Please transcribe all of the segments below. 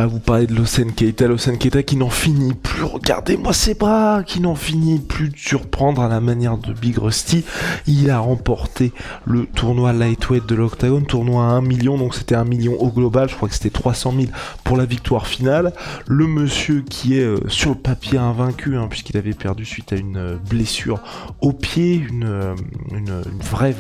vous parler de Lawson Keita qui n'en finit plus, regardez-moi ses bras, qui n'en finit plus de surprendre à la manière de Big Rusty. Il a remporté le tournoi lightweight de l'Octagon, tournoi à 1 million, donc c'était 1 million au global, je crois que c'était 300 000 pour la victoire finale. Le monsieur qui est sur le papier invaincu, puisqu'il avait perdu suite à une blessure au pied, une vraie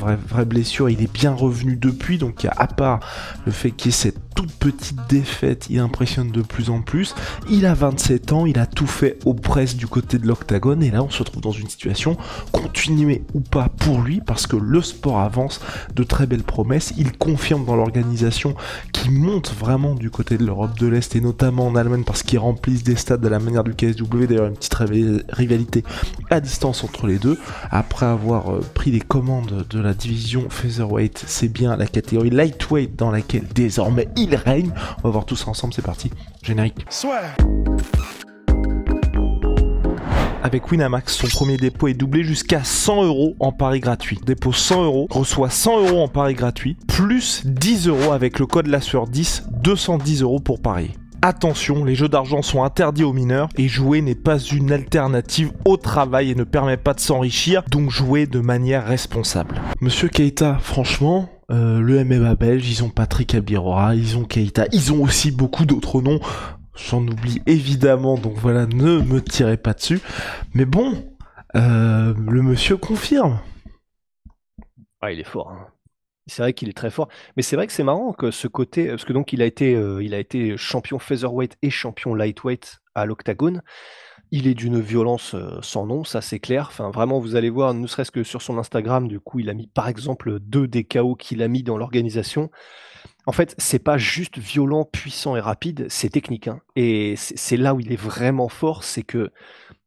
blessure, il est bien revenu depuis, donc à part le fait qu'il y ait cette toute petite défaite, il impressionne de plus en plus. Il a 27 ans, il a tout fait aux presses du côté de l'Octagone, et là on se retrouve dans une situation, continuer ou pas pour lui, parce que le sport avance, de très belles promesses, il confirme dans l'organisation qu'il monte vraiment du côté de l'Europe de l'Est, et notamment en Allemagne, parce qu'ils remplissent des stades de la manière du KSW, d'ailleurs une petite rivalité à distance entre les deux. Après avoir pris les commandes de la division Featherweight, c'est bien la catégorie Lightweight dans laquelle désormais il règne. On va voir tout ça ensemble, c'est parti. Générique. Avec Winamax, son premier dépôt est doublé jusqu'à 100 € en pari gratuit. Dépôt 100 €, reçoit 100 € en pari gratuit, plus 10 € avec le code LASSUEUR10, 210 € pour parier. Attention, les jeux d'argent sont interdits aux mineurs et jouer n'est pas une alternative au travail et ne permet pas de s'enrichir, donc jouer de manière responsable. Monsieur Keita, franchement, le MMA belge, ils ont Patrick Abirora, ils ont Keita, ils ont aussi beaucoup d'autres noms, j'en oublie évidemment, donc voilà, ne me tirez pas dessus, mais bon, le monsieur confirme. Ah, il est fort, hein. C'est vrai qu'il est très fort, mais c'est vrai que c'est marrant que ce côté, parce que donc il a été champion featherweight et champion lightweight à l'Octagone. Il est d'une violence sans nom, ça c'est clair. Enfin, vraiment, vous allez voir, ne serait-ce que sur son Instagram, du coup, il a mis par exemple 2 des KO qu'il a mis dans l'organisation. En fait, c'est pas juste violent, puissant et rapide, c'est technique, hein. Et c'est là où il est vraiment fort, c'est que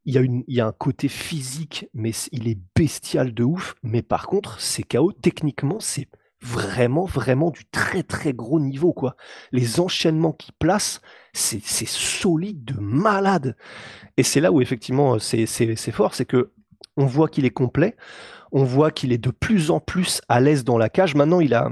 il y a un côté physique, mais il est bestial de ouf. Mais par contre, ces KO, techniquement, c'est vraiment du très très gros niveau, quoi. Les enchaînements qu'il place, c'est solide de malade. Et c'est là où effectivement c'est fort, c'est que on voit qu'il est complet, on voit qu'il est de plus en plus à l'aise dans la cage. Maintenant, il a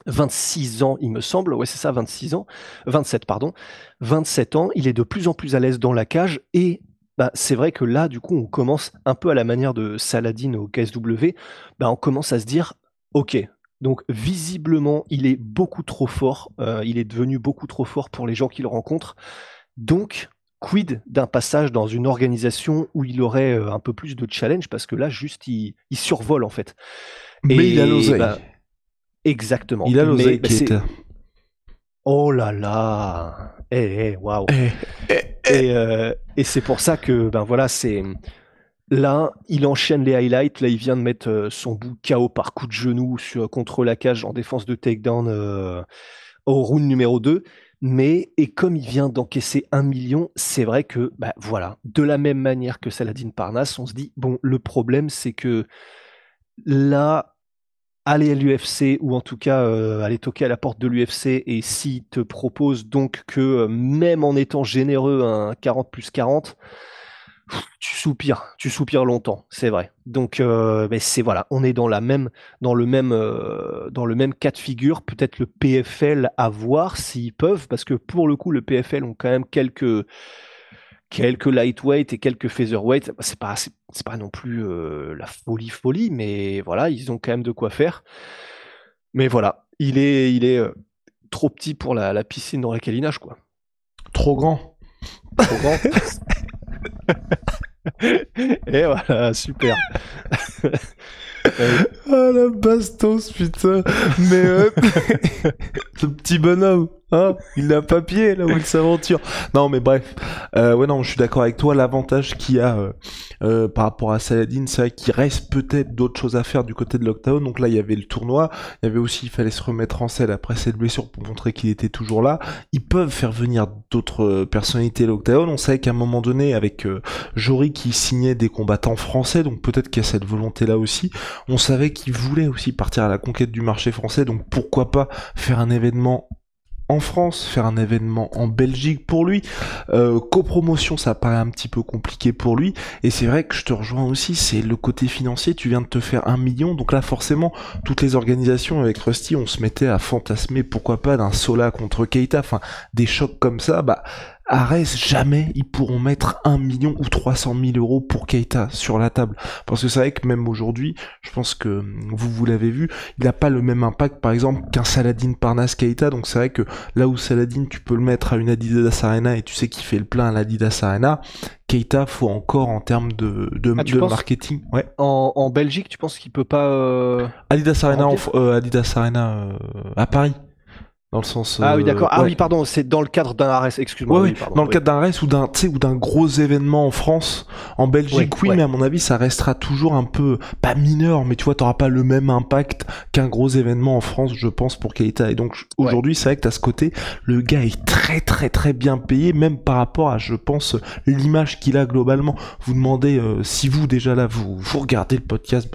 26 ans, il me semble. Ouais, c'est ça, 26 ans. 27, pardon. 27 ans, il est de plus en plus à l'aise dans la cage et bah, c'est vrai que là, du coup, on commence un peu à la manière de Saladin au KSW, bah, on commence à se dire, ok, donc visiblement, il est beaucoup trop fort, il est devenu beaucoup trop fort pour les gens qu'il rencontre. Donc, quid d'un passage dans une organisation où il aurait un peu plus de challenge, parce que là, juste, il survole en fait. Mais il a l'oseille. Bah, exactement. Il a l'oseille qui est... Oh là là, waouh. Et c'est pour ça que, ben voilà, c'est... Là, il enchaîne les highlights. Là, il vient de mettre son bout KO par coup de genou contre la cage en défense de takedown au round numéro 2. Et comme il vient d'encaisser 1 million, c'est vrai que, bah, voilà, de la même manière que Saladin Parnasse, on se dit, bon, le problème, c'est que là, aller à l'UFC, ou en tout cas aller toquer à la porte de l'UFC, et s'il te propose donc que, même en étant généreux, un 40+40, tu soupires longtemps, c'est vrai. Donc, mais c'est voilà, on est dans le même cas de figure. Peut-être le PFL à voir s'ils peuvent, parce que pour le coup, le PFL ont quand même quelques lightweight et quelques featherweight. C'est pas non plus la folie, mais voilà, ils ont quand même de quoi faire. Mais voilà, il est trop petit pour la piscine dans laquelle il nage, quoi. Trop grand. Et voilà, super. Ah la bastos, putain. Mais ce petit bonhomme, hein, il a papier là où il s'aventure. Non mais bref, ouais non, je suis d'accord avec toi. L'avantage qu'il y a par rapport à Saladin, c'est vrai qu'il reste peut-être d'autres choses à faire du côté de l'Octagone. Donc là, il y avait le tournoi, il y avait aussi, il fallait se remettre en selle après cette blessure pour montrer qu'il était toujours là. Ils peuvent faire venir d'autres personnalités à l'Octagone. On savait qu'à un moment donné, avec Jory qui signait des combattants français, donc peut-être qu'il y a cette volonté-là aussi. On savait qu'il voulait aussi partir à la conquête du marché français, donc pourquoi pas faire un événement en France, faire un événement en Belgique pour lui. Copromotion, ça paraît un petit peu compliqué pour lui. Et c'est vrai que je te rejoins aussi, c'est le côté financier. Tu viens de te faire 1 million, donc là forcément, toutes les organisations avec Rusty, on se mettait à fantasmer, pourquoi pas, d'un Sola contre Keita, enfin des chocs comme ça. Ares, jamais ils pourront mettre 1 million ou 300 000 euros pour Keita sur la table. Parce que c'est vrai que même aujourd'hui, je pense que vous l'avez vu, il n'a pas le même impact par exemple qu'un Saladin Parnasse Keita. Donc c'est vrai que là où Saladin tu peux le mettre à une Adidas Arena et tu sais qu'il fait le plein à l'Adidas Arena, Keita faut encore en termes de marketing. Ouais. En Belgique, tu penses qu'il peut pas Adidas Arena, Adidas Arena à Paris. Dans le sens. Ah oui, d'accord. Ah oui, pardon, c'est dans le cadre d'un Ares, excuse-moi. Ouais, oui, pardon, dans le cadre d'un Ares ou d'un gros événement en France. En Belgique, oui, mais à mon avis, ça restera toujours un peu, pas mineur, mais tu vois, t'auras pas le même impact qu'un gros événement en France, je pense, pour Keita. Et donc, aujourd'hui, c'est vrai que t'as ce côté, le gars est très, très, très bien payé, même par rapport à, je pense, l'image qu'il a globalement. Vous demandez, si vous, déjà là, vous regardez le podcast,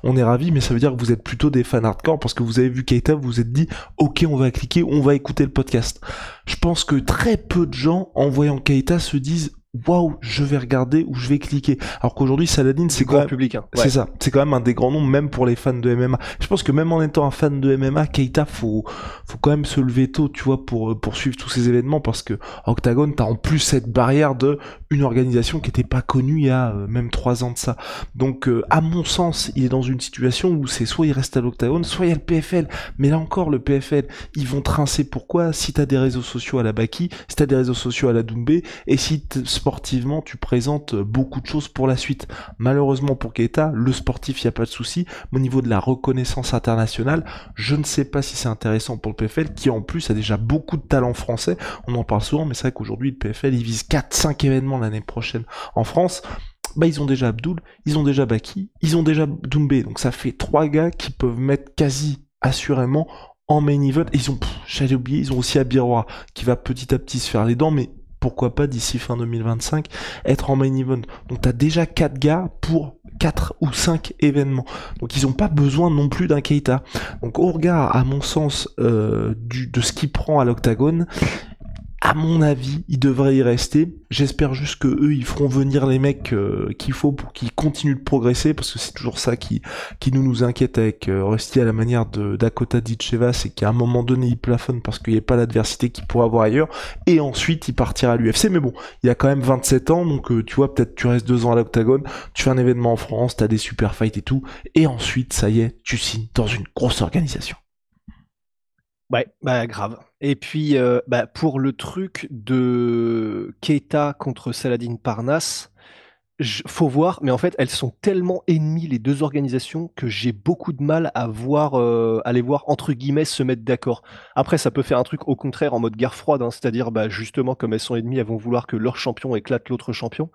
on est ravis, mais ça veut dire que vous êtes plutôt des fans hardcore, parce que vous avez vu Keita, vous vous êtes dit, ok, on va cliquer, on va écouter le podcast. Je pense que très peu de gens, en voyant Keita, se disent waouh, je vais regarder ou je vais cliquer. Alors qu'aujourd'hui, Saladin, c'est quand même public. Hein. C'est ça, c'est quand même un des grands noms, même pour les fans de MMA. Je pense que même en étant un fan de MMA, Keita, faut quand même se lever tôt, tu vois, pour suivre tous ces événements, parce que Octagon, t'as en plus cette barrière de une organisation qui était pas connue il y a même 3 ans de ça. Donc, à mon sens, il est dans une situation où c'est soit il reste à l'Octagon, soit il y a le PFL. Mais là encore, le PFL, ils vont trincer. Pourquoi? Si t'as des réseaux sociaux à la Baki, si t'as des réseaux sociaux à la Doumbé, et si sportivement, tu présentes beaucoup de choses pour la suite. Malheureusement pour Keita, le sportif, il n'y a pas de souci. Mais au niveau de la reconnaissance internationale, je ne sais pas si c'est intéressant pour le PFL, qui en plus a déjà beaucoup de talent français. On en parle souvent, mais c'est vrai qu'aujourd'hui, le PFL, il vise 4-5 événements l'année prochaine en France. Ils ont déjà Abdul, ils ont déjà Baki, ils ont déjà Doumbé. Donc ça fait 3 gars qui peuvent mettre quasi assurément en main event. Et j'allais oublier, ils ont aussi Abiroa, qui va petit à petit se faire les dents, mais pourquoi pas d'ici fin 2025 être en main event. Donc t'as déjà 4 gars pour 4 ou 5 événements. Donc ils ont pas besoin non plus d'un Keita. Donc au regard, à mon sens, de ce qu'il prend à l'Octagone, à mon avis, il devrait y rester. J'espère juste que eux, ils feront venir les mecs qu'il faut pour qu'ils continuent de progresser, parce que c'est toujours ça qui nous inquiète avec Rusty, à la manière de Dakota Ditcheva, c'est qu'à un moment donné, il plafonne parce qu'il n'y a pas l'adversité qu'il pourrait avoir ailleurs, et ensuite, il partira à l'UFC. Mais bon, il a quand même 27 ans, donc tu vois, peut-être tu restes 2 ans à l'Octagone, tu fais un événement en France, t'as des super fights et tout, et ensuite, ça y est, tu signes dans une grosse organisation. Ouais, grave. Et puis, pour le truc de Keita contre Saladin Parnasse, faut voir, mais en fait, elles sont tellement ennemies, les 2 organisations, que j'ai beaucoup de mal à les voir, entre guillemets, se mettre d'accord. Après, ça peut faire un truc au contraire, en mode guerre froide, hein, c'est-à-dire, justement, comme elles sont ennemies, elles vont vouloir que leur champion éclate l'autre champion.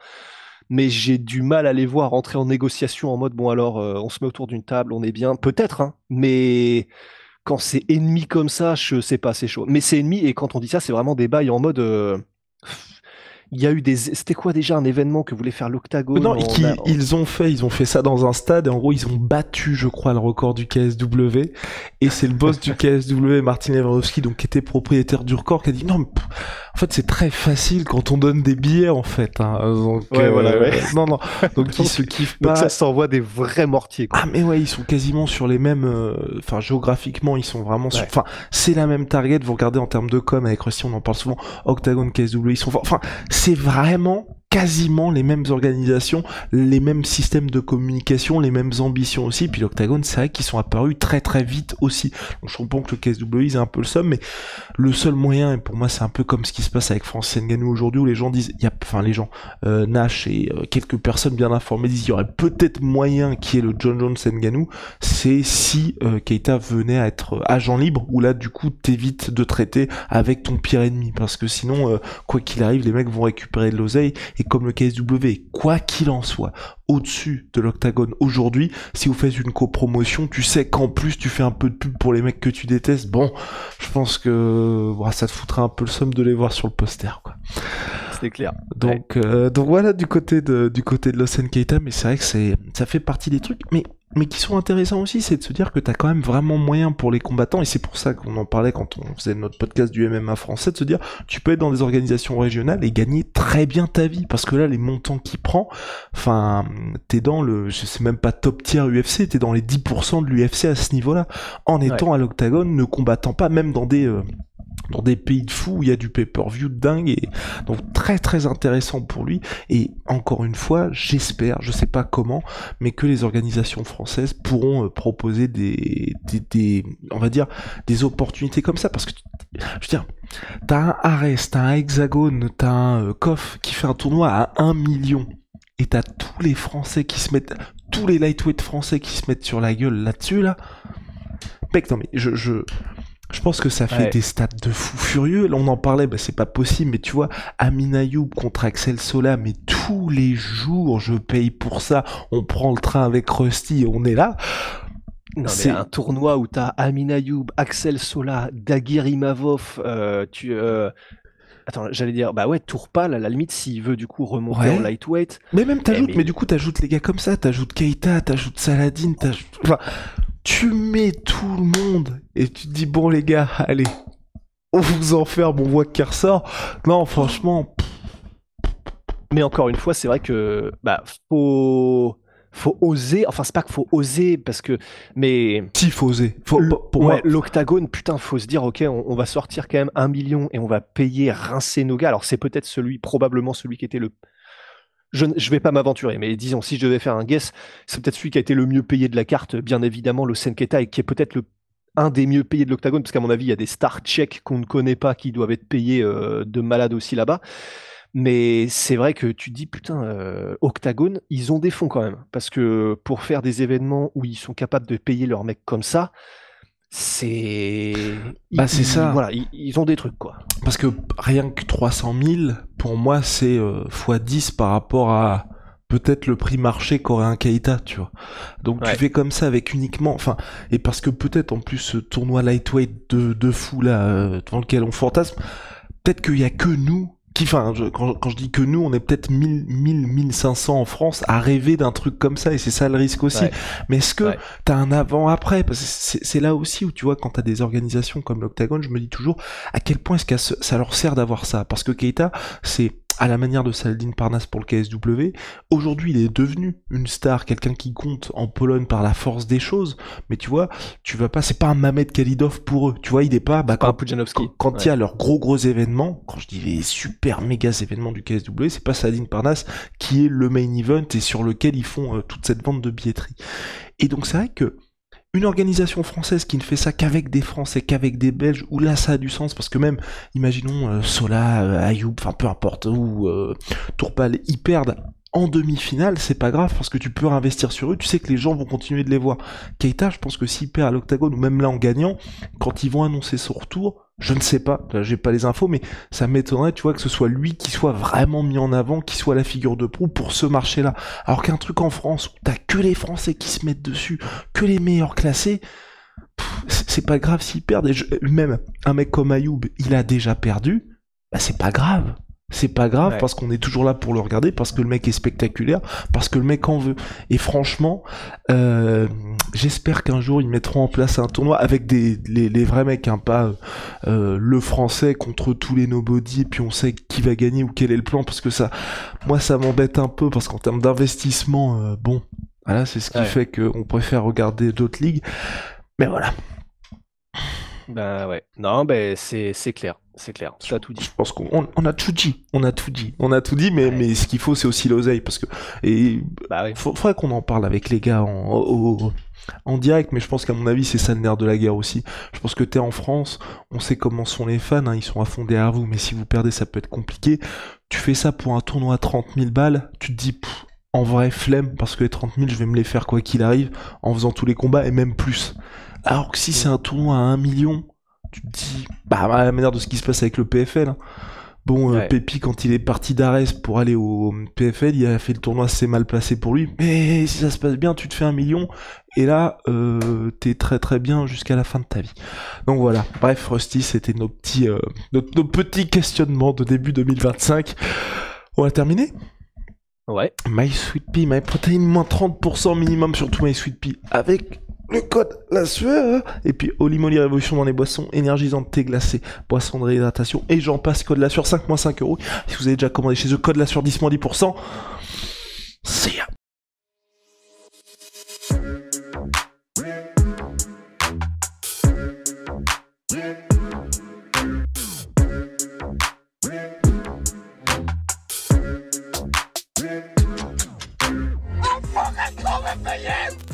Mais j'ai du mal à les voir entrer en négociation en mode, bon alors, on se met autour d'une table, on est bien, peut-être, hein, mais quand c'est ennemi comme ça, je sais pas, c'est chaud. Mais c'est ennemi, et quand on dit ça, c'est vraiment des bails en mode. Il y a eu c'était quoi déjà un événement que voulait faire l'Octagone? Non, ils ont fait ça dans un stade, et en gros, ils ont battu, je crois, le record du KSW, et c'est le boss du KSW, Martin Lewandowski, donc qui était propriétaire du record, qui a dit non, mais, en fait, c'est très facile quand on donne des billets, en fait, hein. Donc, non, donc ils se kiffent pas. Donc ça s'envoie des vrais mortiers, quoi. Ah, mais ouais, ils sont quasiment sur les mêmes, géographiquement, ils sont vraiment sur, c'est la même target. Vous regardez en termes de com avec Rusty, on en parle souvent, Octagon, KSW, ils sont c'est vraiment quasiment les mêmes organisations, les mêmes systèmes de communication, les mêmes ambitions aussi. Puis l'Octagone, c'est vrai qu'ils sont apparus très très vite aussi. Donc je comprends que le KSW, c'est un peu le seum, mais le seul moyen, et pour moi c'est un peu comme ce qui se passe avec Francis Ngannou aujourd'hui, où les gens disent, Nash et quelques personnes bien informées disent, il y aurait peut-être moyen qu'il y ait le John Jones Ngannou, c'est si Keita venait à être agent libre, où là du coup t'évites de traiter avec ton pire ennemi, parce que sinon, quoi qu'il arrive, les mecs vont récupérer de l'oseille. Et comme le KSW, quoi qu'il en soit, au-dessus de l'Octagone aujourd'hui, si vous faites une copromotion, tu sais qu'en plus tu fais un peu de pub pour les mecs que tu détestes, bon, je pense que ça te foutrait un peu le seum de les voir sur le poster, quoi. C'est clair. Donc voilà, du côté de Lawson Keita, mais c'est vrai que ça fait partie des trucs, mais mais qui sont intéressants aussi, c'est de se dire que t'as quand même vraiment moyen pour les combattants, et c'est pour ça qu'on en parlait quand on faisait notre podcast du MMA français, de se dire, tu peux être dans des organisations régionales et gagner très bien ta vie, parce que là, les montants qu'il prend, enfin, t'es dans je sais même pas top tier UFC, t'es dans les 10% de l'UFC à ce niveau-là, en étant à l'octagone, ne combattant pas, même dans des pays de fous où il y a du pay-per-view de dingue, et donc très très intéressant pour lui. Et encore une fois, j'espère, je sais pas comment, mais que les organisations françaises pourront proposer des on va dire des opportunités comme ça, parce que je veux dire, t'as un Ares, t'as un Hexagone, t'as un KOF qui fait un tournoi à 1 million, et t'as tous les Français qui se mettent, tous les lightweight français qui se mettent sur la gueule là-dessus là. Mec, non mais je pense que ça fait des stats de fou furieux. Là, on en parlait, c'est pas possible, mais tu vois, Amin Ayoub contre Axel Sola, mais tous les jours, je paye pour ça. On prend le train avec Rusty, on est là. Non, mais un tournoi où t'as Amin Ayoub, Axel Sola, Dagir Imavov, Attends, j'allais dire, Tourpal, à la limite, s'il veut du coup remonter en lightweight. Mais même mais du coup, t'ajoutes les gars comme ça, t'ajoutes Keita, t'ajoutes Saladin, enfin, tu mets tout le monde et tu te dis, bon les gars, allez, on vous enferme, on voit qui ressort. Non, franchement. Mais encore une fois, c'est vrai que faut oser. Enfin, c'est pas qu'il faut oser parce que, mais si, faut oser. Pour moi, l'octagone, putain, faut se dire, ok, on va sortir quand même 1 million et on va payer, rincer nos gars. Alors c'est peut-être probablement celui qui était le. Je vais pas m'aventurer, mais disons, si je devais faire un guess, c'est peut-être celui qui a été le mieux payé de la carte, bien évidemment, le Senketa, et qui est peut-être un des mieux payés de l'octagone, parce qu'à mon avis, il y a des stars tchèques qu'on ne connaît pas qui doivent être payés de malade aussi là-bas. Mais c'est vrai que tu te dis, putain, octagone, ils ont des fonds quand même, parce que pour faire des événements où ils sont capables de payer leurs mecs comme ça, c'est ça. Voilà, ils ont des trucs, quoi. Parce que rien que 300 000, pour moi, c'est x10 par rapport à peut-être le prix marché qu'aurait un Keita, tu vois. Donc tu fais comme ça avec uniquement, enfin, et parce que peut-être en plus ce tournoi lightweight de fou là, dans lequel on fantasme, peut-être qu'il y a que nous quand je dis que nous, on est peut-être 1500 en France à rêver d'un truc comme ça, et c'est ça le risque aussi. Mais est-ce que t'as un avant-après? Parce que c'est là aussi où, tu vois, quand t'as des organisations comme l'Octagone, je me dis toujours à quel point est-ce que ça leur sert d'avoir ça. Parce que Keita, c'est à la manière de Saladin Parnasse pour le KSW, aujourd'hui il est devenu une star, quelqu'un qui compte en Pologne par la force des choses, mais tu vois, tu vas pas, c'est pas un Mamed Khalidov pour eux, tu vois, il est pas, quand il y a leurs gros événements, quand je dis les super méga événements du KSW, c'est pas Saladin Parnasse qui est le main event et sur lequel ils font toute cette vente de billetterie. Et donc c'est vrai que une organisation française qui ne fait ça qu'avec des Français, qu'avec des Belges, où là ça a du sens, parce que même, imaginons Sola, Ayoub, enfin peu importe, ou Tourpal, ils perdent en demi-finale, c'est pas grave, parce que tu peux investir sur eux, tu sais que les gens vont continuer de les voir. Keita, je pense que s'il perd à l'Octagone, ou même là en gagnant, quand ils vont annoncer son retour, je ne sais pas, là j'ai pas les infos, mais ça m'étonnerait, tu vois, que ce soit lui qui soit vraiment mis en avant, qui soit la figure de proue pour ce marché-là. Alors qu'un truc en France, où t'as que les Français qui se mettent dessus, que les meilleurs classés, c'est pas grave s'ils perdent. Et même un mec comme Ayoub, il a déjà perdu, c'est pas grave. C'est pas grave parce qu'on est toujours là pour le regarder, parce que le mec est spectaculaire, parce que le mec en veut. Et franchement, j'espère qu'un jour ils mettront en place un tournoi avec les vrais mecs, hein, pas le français contre tous les nobody, et puis on sait qui va gagner ou quel est le plan, parce que ça m'embête un peu, parce qu'en termes d'investissement, voilà, c'est ce qui fait qu'on préfère regarder d'autres ligues. Mais voilà. Non, c'est clair. C'est clair, tu as tout dit. Je pense qu'on a tout dit. On a tout dit, mais ce qu'il faut, c'est aussi l'oseille, parce que faudrait qu'on en parle avec les gars en direct, mais je pense qu'à mon avis, c'est ça le nerf de la guerre aussi. Je pense que t'es en France, on sait comment sont les fans, hein, ils sont à fond derrière vous, mais si vous perdez, ça peut être compliqué. Tu fais ça pour un tournoi à 30 000 balles, tu te dis, en vrai, flemme, parce que les 30 000, je vais me les faire quoi qu'il arrive, en faisant tous les combats, et même plus. Alors que si c'est un tournoi à 1 million, tu te dis, à la manière de ce qui se passe avec le PFL, hein. Pépi, quand il est parti d'Arès pour aller au PFL, il a fait le tournoi, c'est mal placé pour lui, mais si ça se passe bien, tu te fais 1 million, et là, t'es très très bien jusqu'à la fin de ta vie. Donc voilà, bref, Rusty, c'était nos petits questionnements de début 2025. On va terminer ? Ouais. MySweetPea, MyProtein, moins 30% minimum sur tout MySweetPea avec le code la sueur. Et puis Holy Moly Révolution dans les boissons énergisantes, thé glacé, boissons de réhydratation et j'en passe, code la sueur 5-5€. Si vous avez déjà commandé chez eux, code la sueur 10-10%. See ya. I'm fucking coming for you!